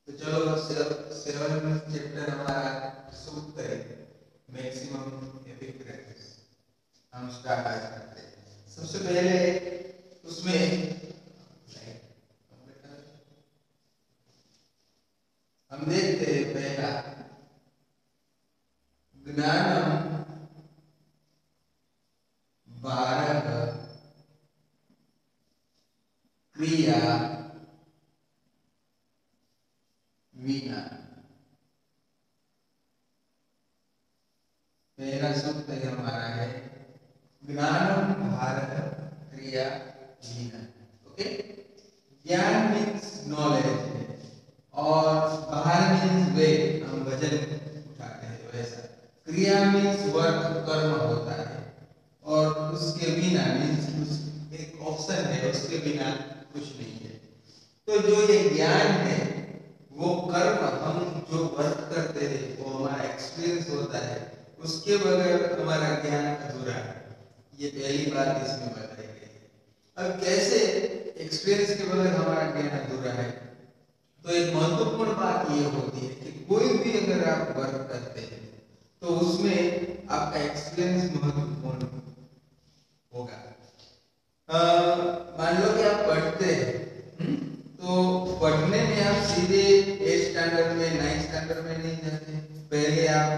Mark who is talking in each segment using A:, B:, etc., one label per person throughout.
A: तो चलो seven chapter हमारा शुरू करेंगे, मैक्सिमम एफिशिएंसी। हम स्टार्ट आज करते हैं। सबसे पहले उसमें हम देखते हैं पहला ज्ञानम 12 क्रिया विना। पहला सूत्र हमारा है ज्ञानम 12 क्रिया विना। ओके, ज्ञान मीन्स नॉलेज और बाहर मीन्स वे, हम वजन उठाते हैं वैसा। क्रिया मीन्स वर्क, कर्म होता है, और उसके बिना मीन्स एक ऑप्शन है, उसके बिना कुछ नहीं है। तो जो ये ज्ञान है वो कर्म, हम जो वर्क करते हैं वो हमारा एक्सपीरियंस होता है, उसके बगैर हमारा ज्ञान अधूरा है। ये पहली बात इसमें बताई गई है। अब कैसे एक्सपीरियंस के बगैर हमारा ज्ञान अधूरा है, तो एक महत्वपूर्ण बात ये होती है कि कोई भी अगर आप वर्क करते हैं तो उसमें आपका एक्सपीरियंस महत्वपूर्ण होगा। मान लो कि आप पढ़ते हैं, तो पढ़ने में आप सीधे 8 स्टैंडर्ड में 9 स्टैंडर्ड में नहीं जाते। पहले आप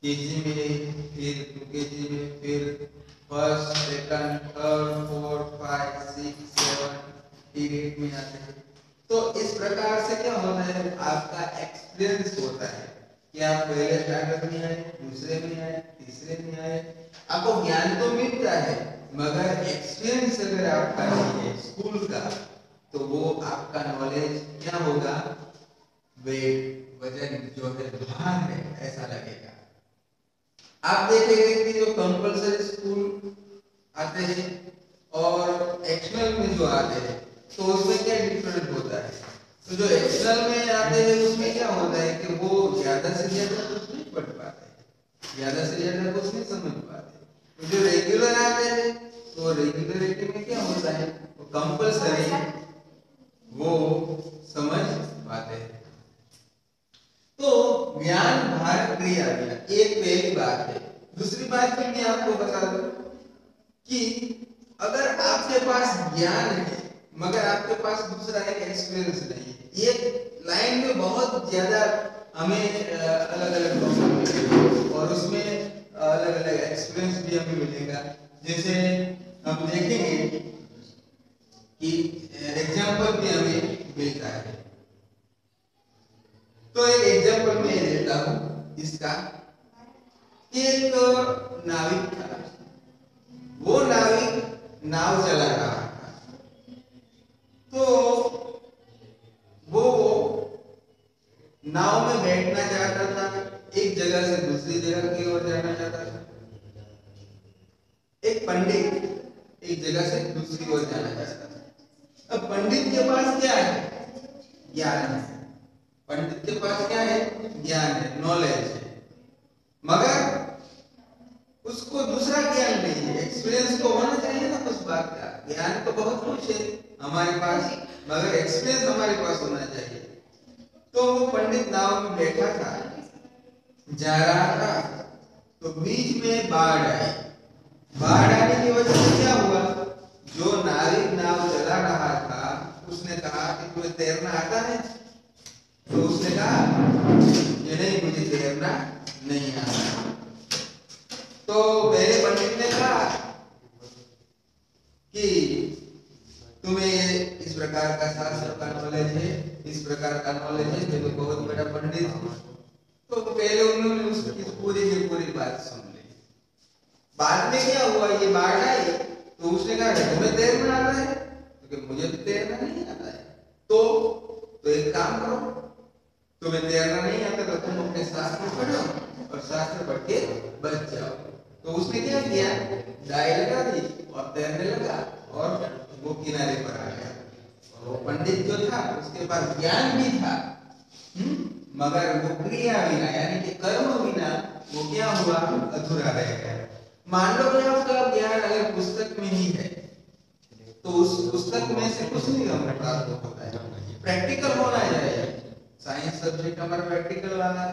A: केजी में, फिर 2 केजी में, फिर फर्स्ट, सेकंड, थर्ड, फोर्थ, 5, 6, 7, फिर 8 में आते हैं। तो इस प्रकार से क्या होता है, आपका एक्सपीरियंस होता है कि आप पहले स्टैंडर्ड में आए, दूसरे में आए, तीसरे में आए। आपको ज्ञान तो मिलता है, मगर एक्सपीरियंस अगर आपका नहीं है स्कूल का, तो वो आपका नॉलेज क्या होगा, वेट, वजन जो है भार है ऐसा लगेगा। आप देखेंगे कि जो कंपल्सरी स्कूल आते हैं और एक्शनल में जो आते हैं, तो उसमें क्या डिफरेंस होता है। तो जो एक्शनल में आते हैं उसमें क्या होता है कि वो ज्यादा से ज्यादा कुछ नहीं पढ़ पाते, ज्यादा से ज्यादा कुछ नहीं समझ पाते। जो रेगुलर आते हैं तो रेगुलरिटी में क्या होता है, वो कंपल्सरी वो समझ पाते हैं। तो ज्ञान भार क्रिया विना, एक पहली बात है। दूसरी बात भी मैं आपको बता दूं कि अगर आपके पास ज्ञान है मगर आपके पास दूसरा एक एक्सपीरियंस नहीं है, ये लाइन में बहुत ज्यादा हमें अलग अलग और उसमें अलग अलग एक्सपीरियंस भी हमें मिलेगा। जैसे हम देखेंगे कि एग्जाम्पल भी हमें मिलता है। तो एक एग्जाम्पल मैं देता हूं इसका। एक नाविक था, वो नाविक नाव चला रहा था। तो वो नाव में बैठना चाहता था, एक जगह से दूसरी जगह की ओर जाना चाहता था। एक पंडित एक जगह से दूसरी ओर जाना चाहता था। अब पंडित के पास क्या है, ज्ञान है। पंडित के पास क्या है, ज्ञान है, नॉलेज है, मगर उसको दूसरा ज्ञान नहीं है। एक्सपीरियंस तो होना चाहिए ना उस बात का। ज्ञान तो बहुत कुछ है हमारे पास, मगर एक्सपीरियंस हमारे पास होना चाहिए। तो वो पंडित नाव में बैठा था, जा रहा था, तो बीच में बाढ़ आई। बाढ़ आने की वजह से क्या हुआ, जो नाविक नाव चला रहा था उसने कहा कि तुम्हें तैरना आता है। तो उसने कहा ये नहीं, मुझे तैरना नहीं आता। तो पहले पंडित ने कहा कि तुम्हें इस प्रकार का शास्त्र का नॉलेज है, इस प्रकार का नॉलेज है, मैं तो बहुत बड़ा पंडित हूँ। तो पहले उन्होंने उसकी पूरी की पूरी बात सुन ली। बाद में क्या हुआ, ये बाढ़ आई, तो उसने कहा तुम्हें तैरना आता है, क्योंकि मुझे तो तैरना नहीं आता है। तो एक काम करो, तुम्हें तैरना नहीं आता तो तुम अपने शास्त्र पढ़ो और शास्त्र पढ़ के बच जाओ। तो उसने क्या किया, डाई लगा दी और तैरने लगा और वो किनारे पर आ गया। और वो पंडित जो था उसके पास ज्ञान भी था, मगर वो क्रिया बिना यानी कि कर्म बिना वो क्या हुआ, अधूरा रह गया। मान लो कि आपका ज्ञान अगर पुस्तक में ही है तो उस पुस्तक में से कुछ नहीं हमें प्राप्त होता है, प्रैक्टिकल होना चाहिए। साइंस सब्जेक्ट हमारा प्रैक्टिकल वाला है।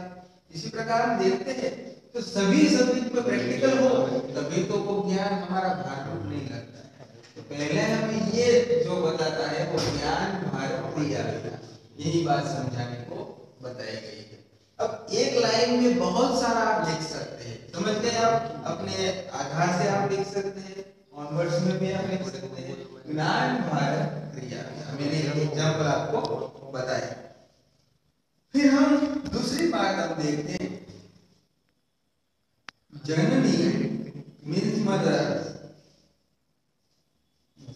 A: इसी प्रकार हम देखते हैं तो सभी सब्जेक्ट में प्रैक्टिकल हो तभी तो वो ज्ञान हमारा भारूप नहीं लगता है। तो पहले हमें ये जो बताता है वो ज्ञान भारूप क्रिया, यही बात समझाने को बताई गई है। अब एक लाइन में बहुत सारा आप लिख सकते हैं, समझ गए आप? अपने आधार से आप लिख सकते हैं, ऑनवर्ड्स में भी आप लिख सकते हैं ज्ञान भारूप क्रिया। मैंने एग्जाम्पल आपको बताया। फिर हम दूसरी बात हम देखते हैं, जननी मीन्स मदर,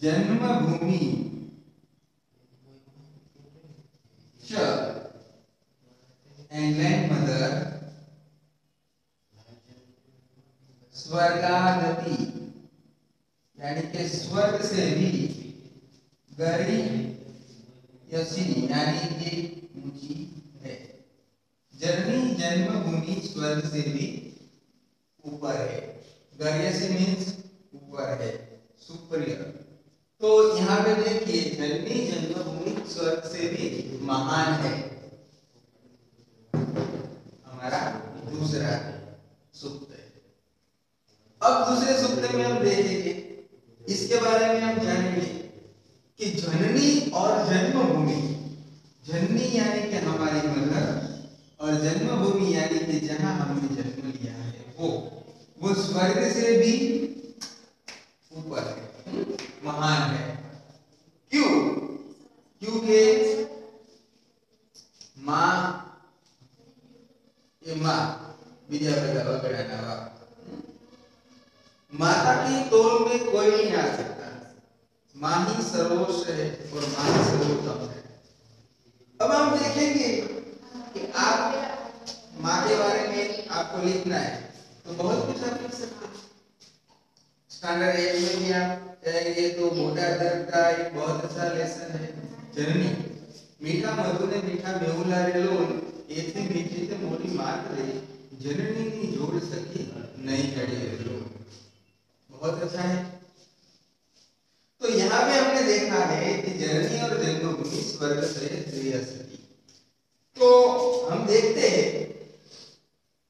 A: जन्मभूमि च एंड लैंडमदर स्वर्गादपि, यानी कि स्वर्ग से भी गरी यसी, यानी कि ऊंची है। जननी जन्मभूमि स्वर्ग से भी ऊपर है। गरीयसी मीन्स ऊपर है, सुपरियर। तो यहाँ पे देखिए जननी जन्मभूमि स्वर्ग से भी महान है, हमारा दूसरा सूक्त है। अब दूसरे सूक्त में हम देखेंगे, इसके बारे में हम जानेंगे कि जननी और जन्मभूमि, जननी यानी कि हमारी मदर और जन्मभूमि यानी कि जहां हमने जन्म लिया है वो स्वर्ग से भी ऊपर है, महान है। क्यों? क्योंकि माँ ये माँ विद्या वगैरह माता की तोल में कोई नहीं आ सकता। माँ ही सर्वोच्च है और माँ ही सर्वोत्तम है। अब हम देखेंगे कि आप माँ के बारे में आपको लिखना है तो बहुत कुछ आप लिख सकते हैं। स्टैंडर्ड 1 में भी आप जाएंगे तो मोटा दर्द का एक बहुत अच्छा लेसन है, जननी। मीठा मधु ने मीठा मेहुला रे लोन, एथी मीठी ते मोरी मात रे, जननी नी जोड़ सकी नहीं कड़ी रे लोन। बहुत अच्छा है। तो यहाँ पे हमने देखा है कि जननी और जन्मभूमि स्वर्ग से गृहस्थी। तो हम देखते हैं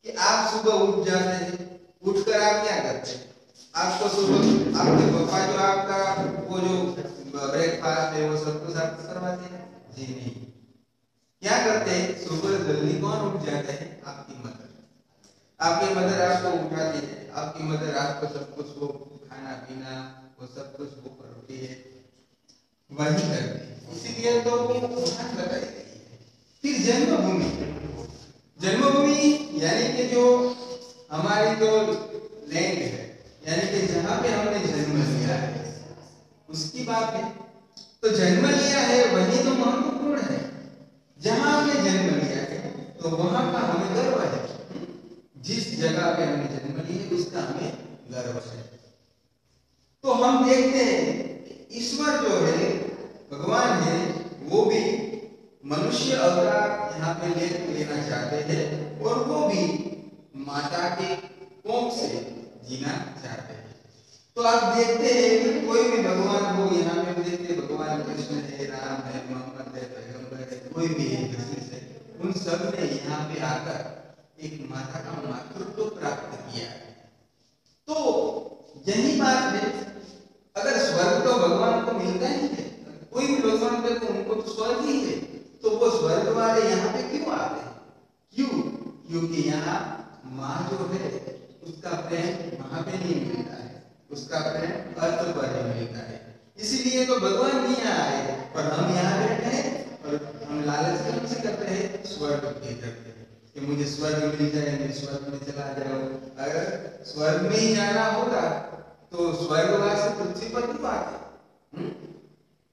A: कि आप सुबह उठ जाते हैं, उठकर आप क्या करते हैं? आपको सुबह आपके पापा जो आपका वो जो ब्रेकफास्ट है वो सब कुछ आपको करवाते हैं? जी नहीं। क्या करते हैं? सुबह जल्दी कौन उठ जाते हैं? आपकी मदर। आपकी मदर आपको उठाती है, आपकी मदर आपको सब कुछ वो खाना पीना वो सब कुछ वो करती है, वही करती है। इसीलिए तो वो महान बताई गई है। फिर जन्मभूमि, जन्मभूमि यानी कि जो हमारी जो लैंड है, यानी कि जहाँ पे हमने जन्म लिया है उसकी बात है। तो जन्म लिया है वही तो महत्वपूर्ण है। जहाँ हमने जन्म लिया है तो वहाँ का हमें गर्व है। जिस जगह पे हमने जन्म लिया है उसका हमें गर्व है। तो हम देखते हैं ईश्वर जो है, भगवान है, वो भी मनुष्य अवतार यहाँ पे लेना चाहते हैं और वो भी माता के कोख से जीना चाहते हैं। तो आप देखते हैं कि कोई भी भगवान हो, यहाँ पे देखते भगवान कृष्ण है, राम है, मोहम्मद है, पैगंबर है, कोई भी है, है, उन सब ने यहाँ पे आकर एक माता का मातृत्व प्राप्त किया है। तो यही बात है, अगर स्वर्ग तो भगवान को मिलता ही है, कोई भी भगवान पे तो उनको तो स्वर्ग ही है, तो वो स्वर्ग वाले यहाँ पे क्यों आते हैं? क्यों? क्योंकि यहाँ माँ जो है उसका प्रेम वहां पे नहीं मिलता है, उसका प्रेम अर्थ पर नहीं मिलता है। इसीलिए तो भगवान भी यहाँ आए और हम यहाँ बैठे हैं और हम लालच कौन से करते हैं? स्वर्ग के करते हैं कि मुझे स्वर्ग मिल जाए, मैं स्वर्ग में चला जाऊं। अगर स्वर्ग में ही जाना होगा तो स्वर्गवासी पृथ्वी पर क्यों आते?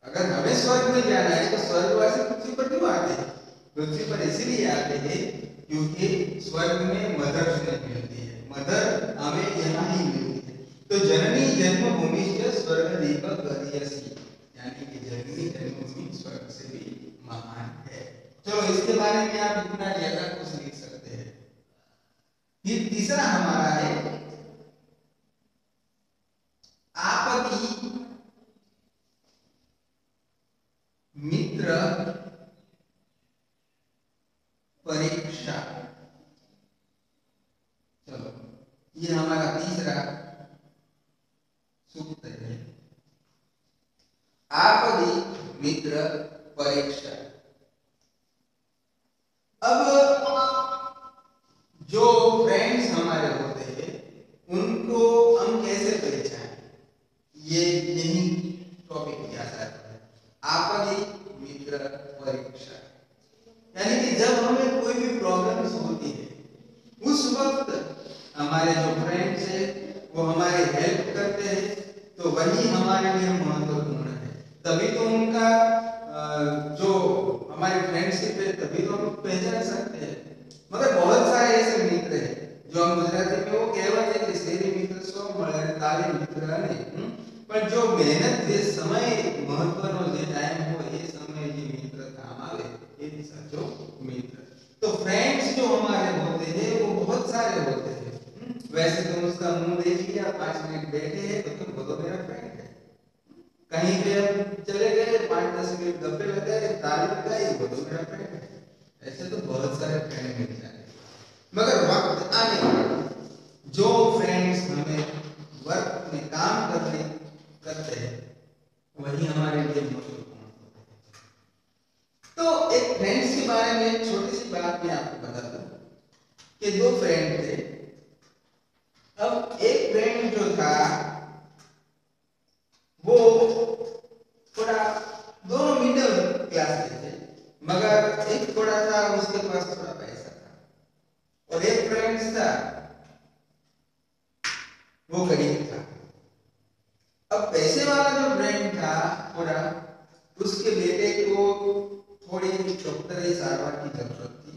A: अगर हमें स्वर्ग में जाना है तो स्वर्गवासी पृथ्वी पर क्यों आते हैं? पृथ्वी पर इसलिए आते हैं क्योंकि स्वर्ग में मदर नहीं मिलती है, मदर हमें यहाँ ही मिलती है। तो जननी जन्मभूमि से स्वर्ग दीपक गरीयसी, यानी कि जननी जन्मभूमि स्वर्ग से भी महान है। चलो इसके बारे में आप इतना ज्यादा कुछ लिख सकते हैं। फिर तीसरा हमारा है आपकी मित्र ये हमारा तीसरा सूत्र है। आपदी मित्र परीक्षा। अब जो फ्रेंड्स हमारे होते हैं उनको हम कैसे पहचानें, ये यही टॉपिक किया जाता है, आपदी मित्र परीक्षा। यानी कि जब हमें कोई भी प्रॉब्लम्स होती है उस वक्त हमारे जो फ्रेंड्स है वो हमारी हेल्प करते हैं, तो वही हमारे लिए महत्वपूर्ण है। तभी तो उनका जो हमारे फ्रेंडशिप है तभी तो हम पहचान सकते हैं। मगर बहुत सारे ऐसे मित्र हैं जो हम गुजराती में वो कहेवत है कि सेरी मित्र सो મળે તારે મિત્ર નહીં, પણ જો મહેનત જે સમય મહત્વનો જે ટાઈમ હોય એ સમય જે મિત્ર કામ આવે એ સાચો મિત્ર। तो फ्रेंड्स जो हमारे होते हैं वो बहुत सारे होते हैं। वैसे तुम उसका मुंह देख लिया, 5 मिनट बैठे हैं तो वो तो मेरा फ्रेंड है। कहीं पे हम चले गए 5-10 मिनट गप्पे लगाए, ताली लगाई, वो तो मेरा फ्रेंड है। ऐसे तो बहुत सारे फ्रेंड मिल जाते हैं। मगर वक्त आने पर जो फ्रेंड्स हमें वर्क में काम करते हैं वही हमारे लिए महत्वपूर्ण होते हैं। तो एक फ्रेंड्स के बारे में एक छोटी सी बात मैं आपको बता दूं कि 2 फ्रेंड थे। अब एक फ्रेंड जो था वो थोड़ा दोनों मिडिल क्लास के थे, मगर एक थोड़ा सा उसके पास थोड़ा पैसा था, और एक फ्रेंड्स था वो गरीब था। अब पैसे वाला जो फ्रेंड था थोड़ा, उसके बेटे को थोड़ी डॉक्टरी सारवार की जरूरत थी,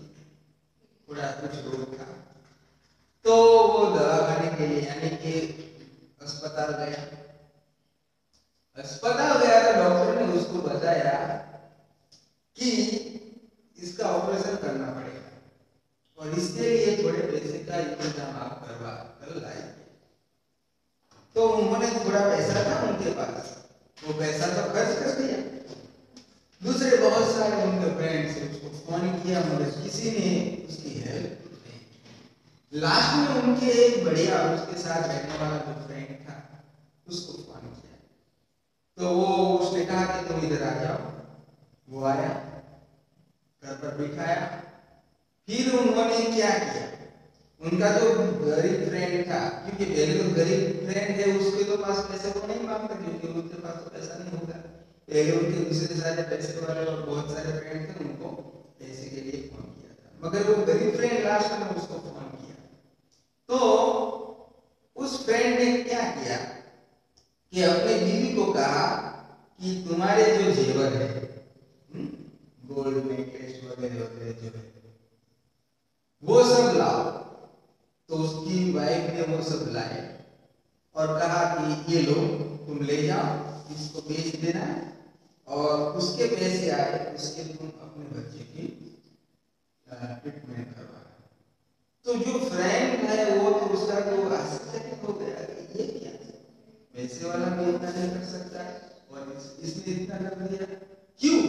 A: थोड़ा कुछ रोग था, तो वो दवा खाने के लिए यानी कि अस्पताल गया। अस्पताल गया तो डॉक्टर ने उसको बताया कि इसका ऑपरेशन करना पड़ेगा और इसके लिए थोड़े पैसे का इंतजाम आप करवा कर लाइए। तो उन्होंने थोड़ा पैसा था उनके पास, वो पैसा तो खर्च कर दिया। दूसरे बहुत सारे उनके फ्रेंड्स ने उसको फोन किया, मगर किसी ने उसकी हेल्प नहीं की। लास्ट में उनके एक बढ़िया उसके साथ रहने वाला जो फ्रेंड था उसको फोन किया, तो वो उसने कहा कि तुम इधर आ जाओ। वो आया, घर पर बिठाया। फिर उन्होंने क्या किया, उनका जो गरीब फ्रेंड था, क्योंकि पहले तो गरीब फ्रेंड है उसके तो पास पैसे को नहीं मांगता, क्योंकि उसके पास तो पैसा नहीं होगा। पहले उनके दूसरे सारे पैसे वाले और बहुत सारे फ्रेंड थे, उनको पैसे के लिए फोन किया था, मगर वो गरीब फ्रेंड लास्ट में उसको फोन किया। तो उस फ्रेंड ने क्या किया कि अपनी बीवी को कहा कि तुम्हारे जो जेवर है, गोल्ड नेकलेस वगैरह वगैरह जो है वो सब लाओ। तो उसकी वाइफ ने वो सब लाए और कहा कि ये लो तुम ले जाओ, इसको बेच देना, और उसके पैसे आए उसके तुम अपने बच्चे की ट्रीटमेंट करवा। तो जो फ्रेंड है वो तो उसका तो आश्चर्य हो गया कि ये क्या है, पैसे वाला भी इतना नहीं कर सकता है और इसने इतना कर दिया। क्यों?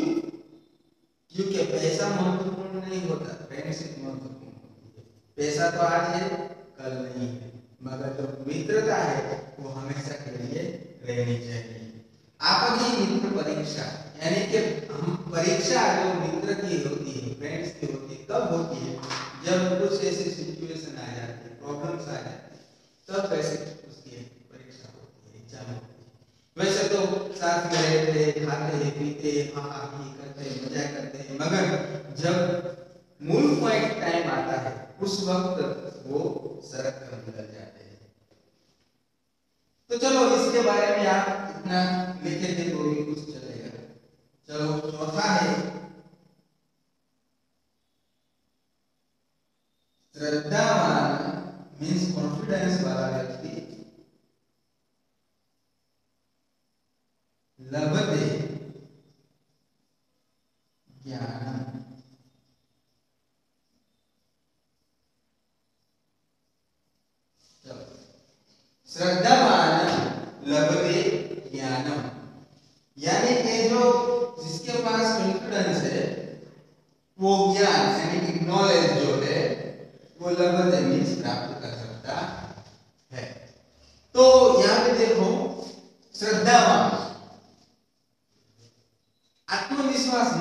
A: क्योंकि पैसा महत्वपूर्ण नहीं होता, फ्रेंडशिप महत्वपूर्ण होती है। पैसा तो आज है कल नहीं है, मगर जो मित्रता है वो हमेशा के लिए रहनी चाहिए। आपकी मित्र परीक्षा यानी कि हम परीक्षा जो मित्र की होती है, फ्रेंड्स की होती है, कब होती है? जब कुछ ऐसी सिचुएशन आ जाती है, प्रॉब्लम्स आ जाती है, तब ऐसे उसकी परीक्षा होती है, एग्जाम होती है। वैसे तो साथ में रहते हैं, खाते हैं, पीते हैं, हाँ करते हैं, मजा करते हैं, मगर जब मूल पॉइंट टाइम आता है उस वक्त वो सड़क पर निकल जाते हैं। तो चलो इसके बारे में आप इतना लिखे थे तो भी कुछ चलेगा। चलो चौथा है श्रद्धावान, मीन्स कॉन्फिडेंस वाला व्यक्ति, लभते ज्ञान। श्रद्धावान लभते ज्ञानम, यानी कि जो जिसके पास कॉन्फिडेंस है वो ज्ञान यानी कि नॉलेज जो है वो लभते मीन्स प्राप्त कर सकता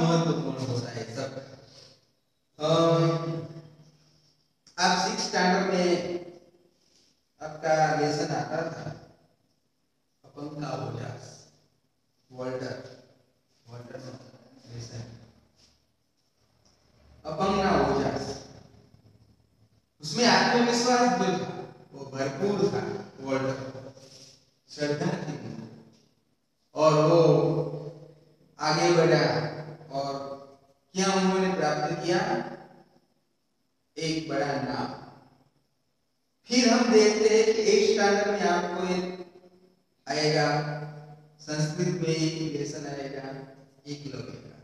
A: महत्वपूर्ण होता है सब। आप 6 स्टैंडर्ड में आपका लेसन आता था अपन का ओजास वर्ल्डर वर्ल्डर लेसन अपन ना ओजास, उसमें आत्मविश्वास जो था वो भरपूर था, वर्ल्डर श्रद्धा थी और वो आगे बढ़ा और क्या उन्होंने प्राप्त किया, एक बड़ा नाम। फिर हम देखते हैं कि 8 स्टैंडर्ड में आपको एक आएगा संस्कृत में एक लेसन आएगा एकलव्य का।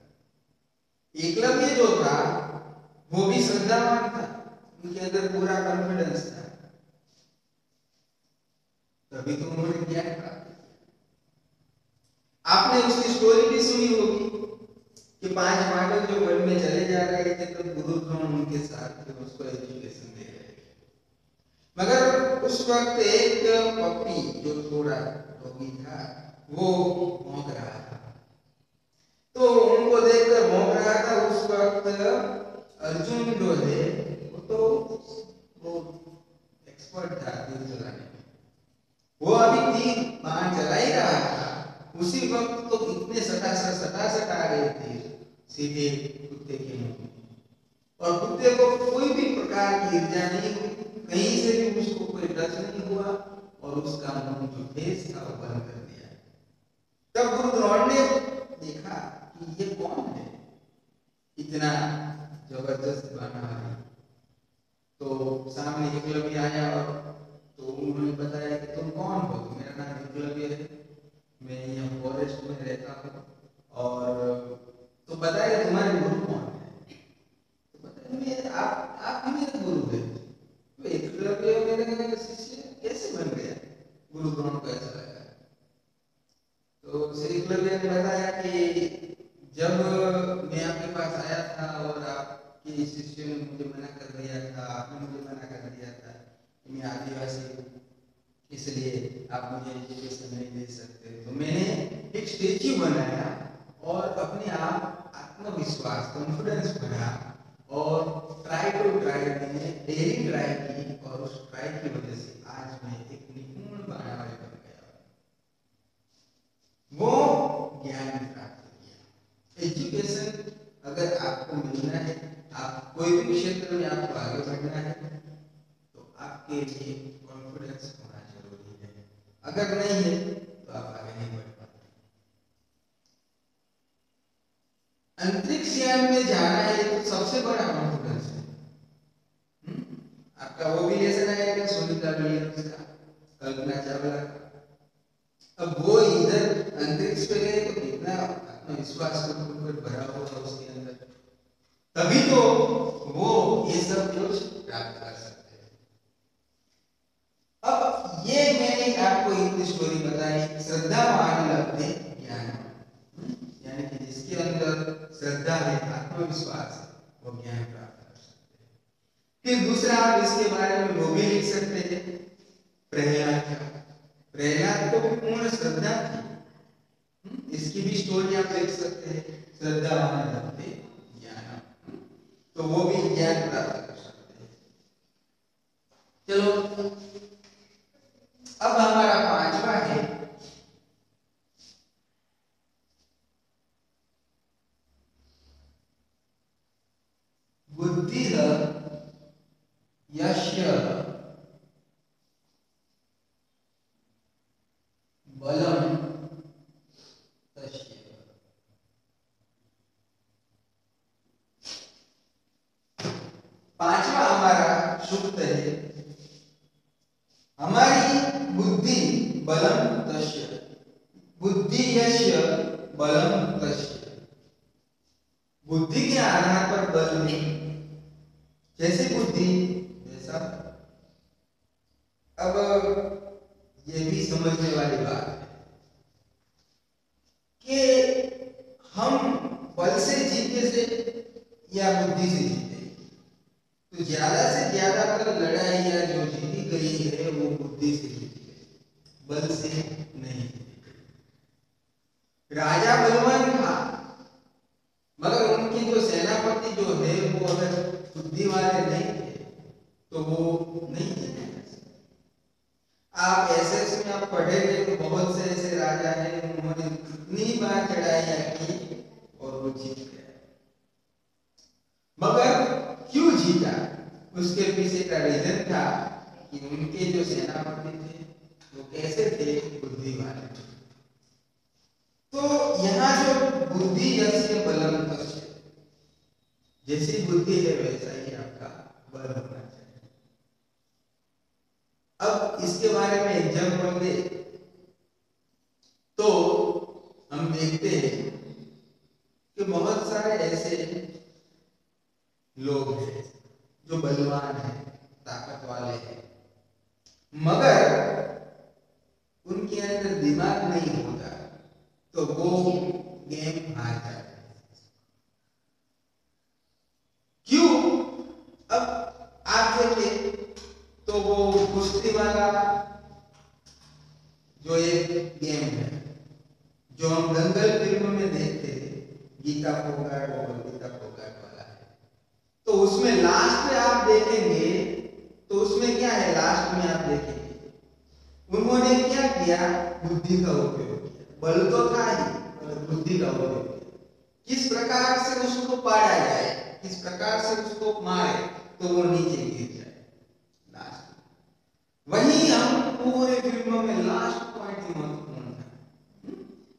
A: एकलव्य जो था वो भी श्रद्धावान था, उनके अंदर पूरा कॉन्फिडेंस था, तभी तो उन्होंने ज्ञान प्राप्त किया। आपने उसकी स्टोरी भी सुनी होगी कि 5 पांडव जो वन में चले जा रहे थे तो गुरु द्रोण उनके साथ थे, उसको एजुकेशन दे रहे थे। मगर उस वक्त एक पप्पी जो थोड़ा डॉगी था वो भौंक रहा था, तो उनको देखकर भौंक रहा था। उस वक्त अर्जुन जो है वो एक्सपर्ट था तीर चलाने में, वो अभी तीर बाण चला ही रहा था। उसी वक्त तो इतने सटासट आ गए थे सीधे कुत्ते के मुंह में, और कुत्ते को कोई भी प्रकार की ईर्जा नहीं हुई, कहीं से भी उसको कोई टच नहीं हुआ और उसका मुंह जो फेस था वो बंद कर दिया। तब गुरु द्रोण ने देखा कि ये कौन है इतना जबरदस्त बना है, तो सामने एकलव्य आया और तो उन्होंने बताया कि तुम कौन हो? तो मेरा नाम एकलव्य है, मैं यहाँ फॉरेस्ट में रहता हूँ, और तो बताया तुम्हारे गुरु कौन है? तो बताया आप ही मेरे गुरु हैं। तो एकलव्य मेरे शिष्य कैसे बन गया? गुरु द्रोण को ऐसा लगा। तो श्री एकलव्य ने बताया कि जब मैं आपके पास आया था और आपके शिष्य ने मुझे मना कर दिया था, आपने मुझे मना कर दिया था कि मैं आदिवासी हूँ, इसलिए आप मुझे एजुकेशन नहीं दे सकते, तो मैंने एक स्टेच्यू बनाया और अपने आप आत्मविश्वास कॉन्फिडेंस बढ़ा और ट्राई मैंने डेली ट्राई की, और उस ट्राई की वजह से आज मैं एक निपुण बाणवाले बन गया। वो ज्ञान प्राप्त किया। एजुकेशन अगर आपको मिलना है, आप कोई भी क्षेत्र में आपको आगे बढ़ना है, तो आपके लिए कॉन्फिडेंस होना जरूरी है। अगर नहीं है तो आप आगे नहीं बढ़ पाते। अंतरिक्ष यान में जाना है तो सबसे बड़ा कॉन्फिडेंस है। आपका वो भी लेसन आएगा सुनीता विलियम्स का, कल्पना चावला का। अब वो इधर अंतरिक्ष पे गए तो कितना आत्मविश्वास भरा होगा उसके अंदर, तभी तो वो ये सब कुछ प्राप्त कर सकते हैं। अब ये मैंने आपको एक स्टोरी बताई, श्रद्धावान लभते ज्ञान, यानी कि जिसके अंदर श्रद्धा है, आत्मविश्वास है, वो ज्ञान प्राप्त कर सकते हैं। फिर दूसरा आप इसके बारे में वो भी लिख सकते हैं, प्रहलाद का। प्रहलाद को भी पूर्ण श्रद्धा थी, इसकी भी स्टोरी आप लिख सकते हैं, श्रद्धावान लभते ज्ञान, तो वो भी ज्ञान प्राप्त कर सकते हैं। चलो अब हमारा 5वां है बुद्धि यस्य बलम तस्य। पांचवा हमारा सूक्त है, हमारी बुद्धि बलम तस्य, बुद्धि यस्य बलम तस्य। बुद्धि के आधार पर बल नहीं, जैसी बुद्धि वैसा। अब ये भी समझने वाली बात है कि हम बल से जीते से या बुद्धि से जीते, तो ज्यादा से ज्यादा अगर लड़ाइयां जो जीती गई है वो बुद्धि से जीती गई, बल से नहीं जीती गई। राजा बलवान था मगर सेनापति जो है वो अगर बुद्धि वाले नहीं थे तो वो नहीं जीते। आप एसएस में आप पढ़ेंगे तो बहुत से ऐसे राजा हैं उन्होंने कितनी बार चढ़ाइयाँ की और वो जीत गए, मगर क्यों जीता उसके पीछे का रीजन था कि उनके जो सेनापति थे वो कैसे थे, बुद्धि वाले थे। तो यहाँ जो बुद्धि यस्य बलम तस्य, जैसी बुद्धि है वैसा ही आपका बल होना चाहिए। अब इसके बारे में एग्जाम्पल दे तो हम देखते हैं कि बहुत सारे ऐसे लोग हैं जो बलवान हैं, ताकत वाले हैं, मगर उनके अंदर दिमाग नहीं होता तो वो गेम हार जाते हैं। क्यों? अब आप देखें तो वो कुश्ती वाला जो एक गेम है जो हम दंगल फिल्म में देखते थे, गीता फोगाट और गीता फोगाट वाला है, तो उसमें लास्ट में आप देखेंगे तो उसमें क्या है, लास्ट में आप देखेंगे उन्होंने क्या किया, बुद्धि का उपयोग किया। बल तो था ही और बुद्धि का उपयोग किया, किस प्रकार से उसको पाया जाए, किस प्रकार से उसको मारे तो वो नीचे गिर जाए लास्ट में। वही हम पूरे फिल्मों में लास्ट पॉइंट महत्वपूर्ण था,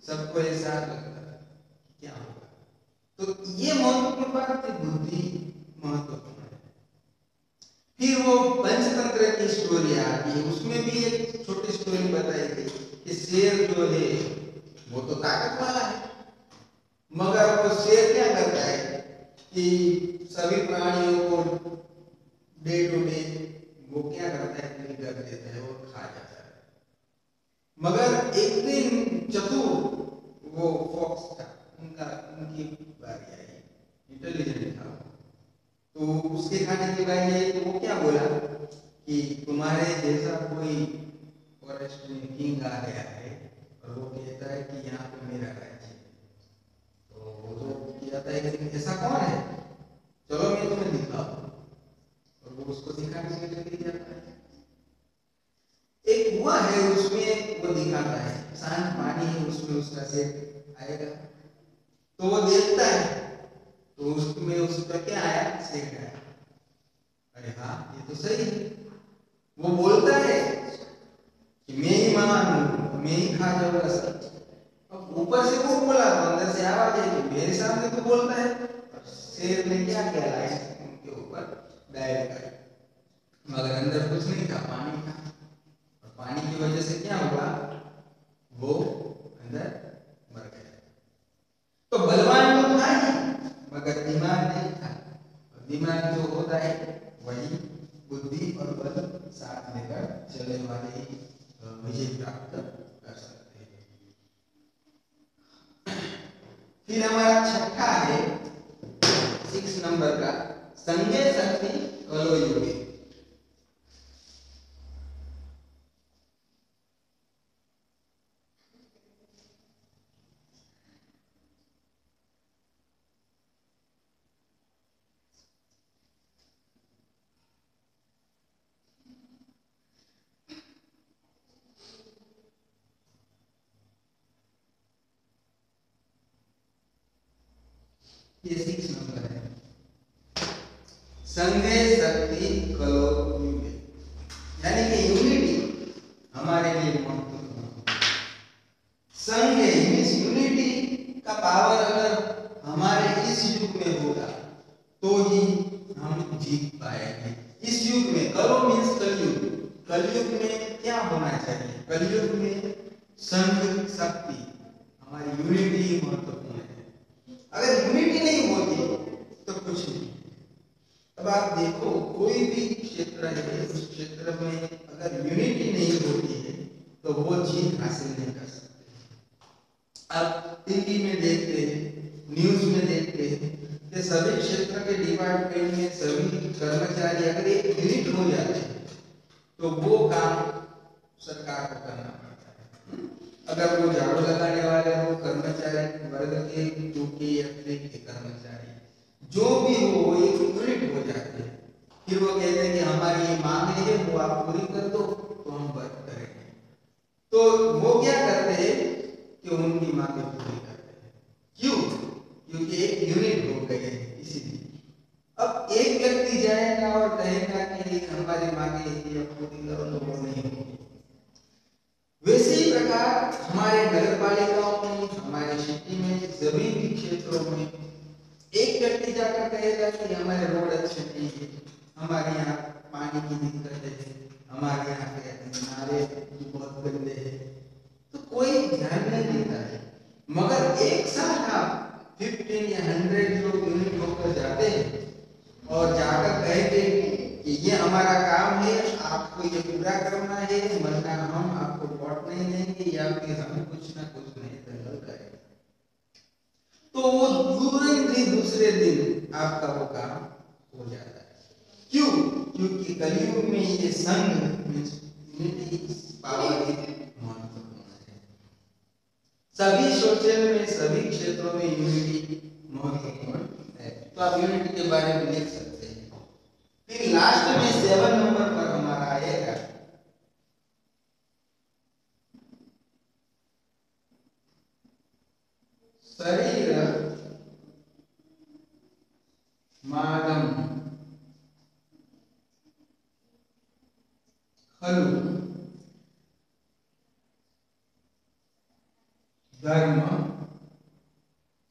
A: सबको ऐसा लगता है क्या होगा, तो ये महत्वपूर्ण बात है, बुद्धि महत्वपूर्ण है। फिर वो पंचतंत्र की स्टोरी आती है, उसमें भी एक छोटी स्टोरी बताई गई कि शेर जो है वो तो ताकत वाला है, मगर वो शेर क्या करता है कि सभी प्राणियों को डे टू डे वो क्या करता है, किल कर देता है और खा जाता है। मगर एक दिन चतुर वो फॉक्स था, उनकी बारी आई, इंटेलिजेंट था, तो उसके खाने की बारी आई तो वो क्या बोला कि तुम्हारे जैसा कोई फॉरेस्ट में किंग आ गया है और वो कहता है कि यहाँ पे मेरा राज्य है। तो वो तो कहता है कि ऐसा कौन है, चलो मैं तुम्हें दिखाऊं, और वो उसको दिखाने के लिए लेके जाता है। एक कुआं है उसमें वो दिखाता है, शांत पानी है उसमें, उसका शेर आएगा तो वो देखता है तो उसमें उसका क्या आया, शेर आया। अरे हाँ ये तो सही है, वो बोलता है कि मैं ही महान हूँ, मैं ही खा जाऊंगा सब। अब ऊपर से वो बोला तो अंदर से आवाज आई कि मेरे सामने तो बोलता है। शेर ने क्या किया, लाइट उनके ऊपर डायल कर, मगर अंदर कुछ नहीं था, पानी था, और पानी की वजह से क्या हुआ, वो अंदर मर गया। तो बलवान तो था ही मगर दिमाग नहीं था, और दिमाग जो होता है वही बुद्धि और बल साथ लेकर चलने वाले विजय प्राप्त कर सकते हैं। फिर हमारा छठा है 6 नंबर का, संगे शक्ति कलो युगे। ये 6 नंबर है, संगे शक्ति कलो युगे, यानी कि यूनिटी हमारे लिए महत्वपूर्ण। संघ मीन्स यूनिटी का पावर अगर हमारे इस युग में होगा तो ही हम जीत पाएंगे। इस युग में, कलो मीन्स कलयुग, कलयुग में क्या होना चाहिए, कलयुग में संघ शक्ति, हमारी यूनिटी महत्वपूर्ण है। अगर यूनिटी नहीं होती तो कुछ नहीं। अब आप देखो कोई भी क्षेत्र है, उस क्षेत्र में अगर यूनिटी नहीं होती है तो वो जीत हासिल नहीं कर सकते। आप टीवी में देखते हैं, न्यूज में देखते हैं कि सभी क्षेत्र के डिपार्टमेंट में सभी कर्मचारी अगर एक यूनिट हो जाते हैं तो वो काम सरकार को करना पड़ता है। अगर वो झाड़ू लगाने वाले हो कर्मचारी वर्ग के, 2 के या 3 के कर्मचारी, जो भी हो वो एक यूनिट हो जाते हैं। फिर वो कहते हैं कि हमारी ये मांग है वो आप पूरी कर दो तो हम वर्क करेंगे। तो वो क्या करते हैं कि उनकी मांगे पूरी करते हैं। क्यों? क्योंकि एक यूनिट हो गई है इसीलिए। अब एक व्यक्ति जाएगा और कहेगा कि हमारी मांगे ये पूरी करो तो वो नहीं होगी। वैसे ही प्रकार हमारे नगर पालिकाओं में, हमारे सिटी में, सभी भी क्षेत्रों में एक व्यक्ति जाकर कहेगा कि हमारे रोड अच्छे नहीं है, हमारे यहाँ पानी की दिक्कत है, हमारे यहाँ के नाले बहुत गंदे हैं, तो कोई ध्यान नहीं देता है। मगर एक साथ आप 15 या 100 लोग यूनिट होकर जाते हैं और जाकर कहेंगे कि ये हमारा काम है, आपको ये पूरा करना है, वरना हम आपको वोट नहीं देंगे या फिर हम कुछ ना कुछ नहीं दंगल करेंगे, तो वो दूसरे दिन आपका वो काम हो जाता है। क्यों? क्योंकि कलयुग में ये संघ पावर महत्वपूर्ण है। सभी सोशल में, सभी क्षेत्रों में यूनिटी महत्वपूर्ण है। तो आप यूनिटी के बारे में लिख सकते हैं। फिर लास्ट में 7 नंबर पर हमारा आएगा शरीर मादम खलु धर्म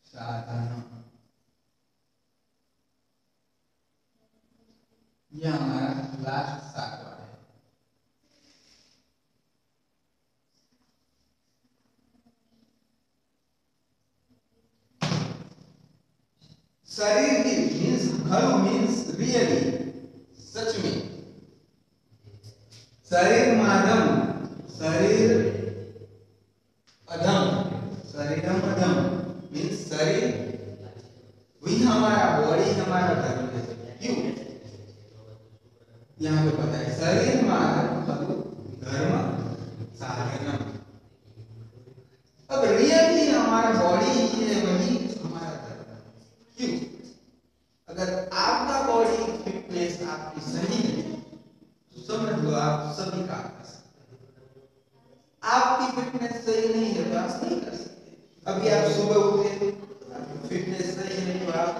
A: साधन। यह हमारा लास्ट 7वां है। शरीर की मीन्स खलु मीन्स रियली, सच में। शरीर माधम, शरीर अधम, शरीरम अधम मीन्स शरीर वही हमारा बॉडी हमारा धर्म है। क्यों? यहाँ पे पता है शरीर माधम खलु धर्म साधनम। अब रियली हमारा बॉडी ही है, वही हमारा धर्म है। क्यों? अगर आपका बॉडी फिटनेस आपकी सही है तो समझ लो आप सभी काम कर सकते हैं। आपकी फिटनेस सही नहीं है तो आप नहीं कर सकते। अभी आप सुबह उठे, फिटनेस सही नहीं तो आप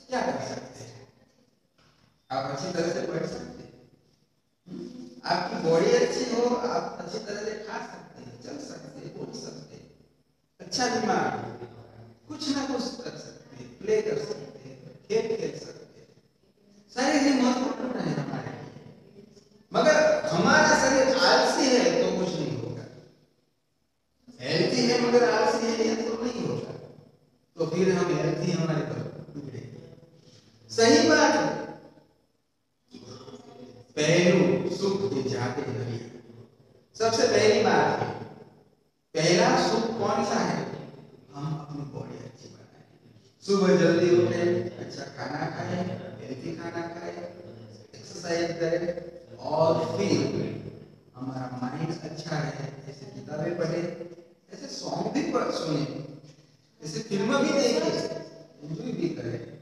A: क्या कर सकते हैं? आप अच्छी तरह से बैठ सकते हैं, आपकी बॉडी अच्छी हो, आप अच्छी तरह से खा सकते हैं, चल सकते हैं, बोल सकते हैं, अच्छा दिमाग, कुछ ना कुछ कर सकते हैं, प्ले कर सकते हैं, खेल खेल सकते हैं। शरीर ही महत्वपूर्ण है हमारे लिए। मगर हमारा शरीर आलसी है तो कुछ नहीं होगा। हेल्थी है मगर आलसी है तो नहीं होगा। तो फिर हम हेल्थी हमारे पर बिगड़ेंगे। सही बात है। पहलू सुख के जाते नहीं। सबसे पहली बात है, पहला सुख कौन सा है? हम अपनी बॉडी अच्छी बनाए, सुबह जल्दी उठे, अच्छा खाना खाए, हेल्थी खाना खाए, एक्सरसाइज करें और फिर हमारा माइंड अच्छा है, ऐसे किताबें पढ़े, ऐसे सॉन्ग भी सुने, ऐसे फिल्म भी देखे, एंजॉय भी करें।